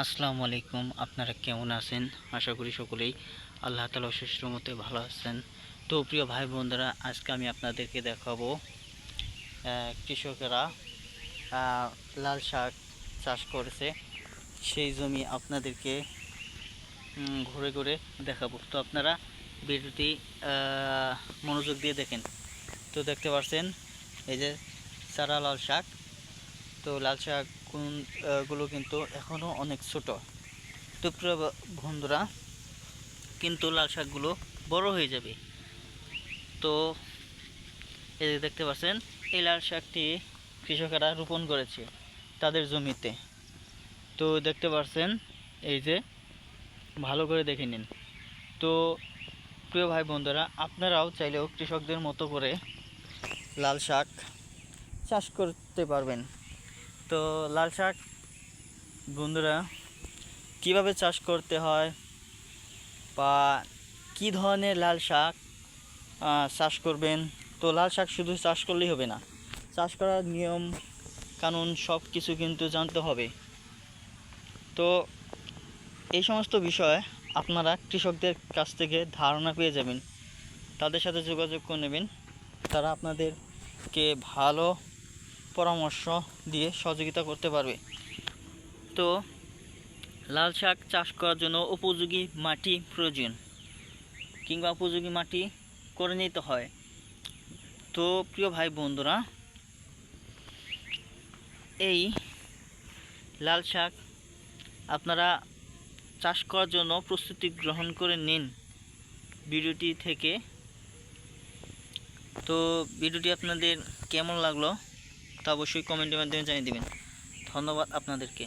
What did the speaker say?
আসসালামু আলাইকুম। আপনারা কেমন আছেন? আশা করি সকলেই আল্লাহ তাআলার অশেষ রহমতে ভালো আছেন। তো প্রিয় ভাই বোনেরা, আজকে আমি আপনাদেরকে দেখাবো কৃষকেরা লাল শাক চাষ করেছে সেই জমি আপনাদেরকে ঘুরে ঘুরে দেখাবো। তো আপনারা ভিডিওটি মনোযোগ দিয়ে দেখেন। তো দেখতে পাচ্ছেন এই যে চারা লাল শাক। তো লাল শাক গুলো কিন্তু এখনও অনেক ছোট। তো প্রিয় বন্ধুরা, কিন্তু লাল শাকগুলো বড় হয়ে যাবে। তো এই যে দেখতে পাচ্ছেন, এই লাল শাকটি কৃষকেরা রোপণ করেছে তাদের জমিতে। তো দেখতে পাচ্ছেন, এই যে ভালো করে দেখে নিন। তো প্রিয় ভাই বন্ধুরা, আপনারাও চাইলেও কৃষকদের মতো করে লাল শাক চাষ করতে পারবেন। তো লাল শাক বন্ধুরা কিভাবে চাষ করতে হয় বা কী ধরনের লাল শাক চাষ করবেন। তো লাল শাক শুধু চাষ করলেই হবে না, চাষ করার নিয়ম কানুন সব কিছু কিন্তু জানতে হবে। তো এই সমস্ত বিষয়ে আপনারা কৃষকদের কাছ থেকে ধারণা পেয়ে যাবেন, তাদের সাথে যোগাযোগ করে নেবেন। তারা আপনাদেরকে ভালো পরামর্শ দিয়ে সহযোগিতা করতে পারবে। তো লাল শাক চাষ করার জন্য উপযোগী মাটি প্রয়োজন, কিংবা উপযোগী মাটি করে নিতে হয়। তো প্রিয় ভাই বন্ধুরা, এই লাল শাক আপনারা চাষ করার জন্য প্রস্তুতি গ্রহণ করে নিন ভিডিওটি থেকে। তো ভিডিওটি আপনাদের কেমন লাগলো তা অবশ্যই কমেন্টের মাধ্যমে জানিয়ে দেবেন। ধন্যবাদ আপনাদেরকে।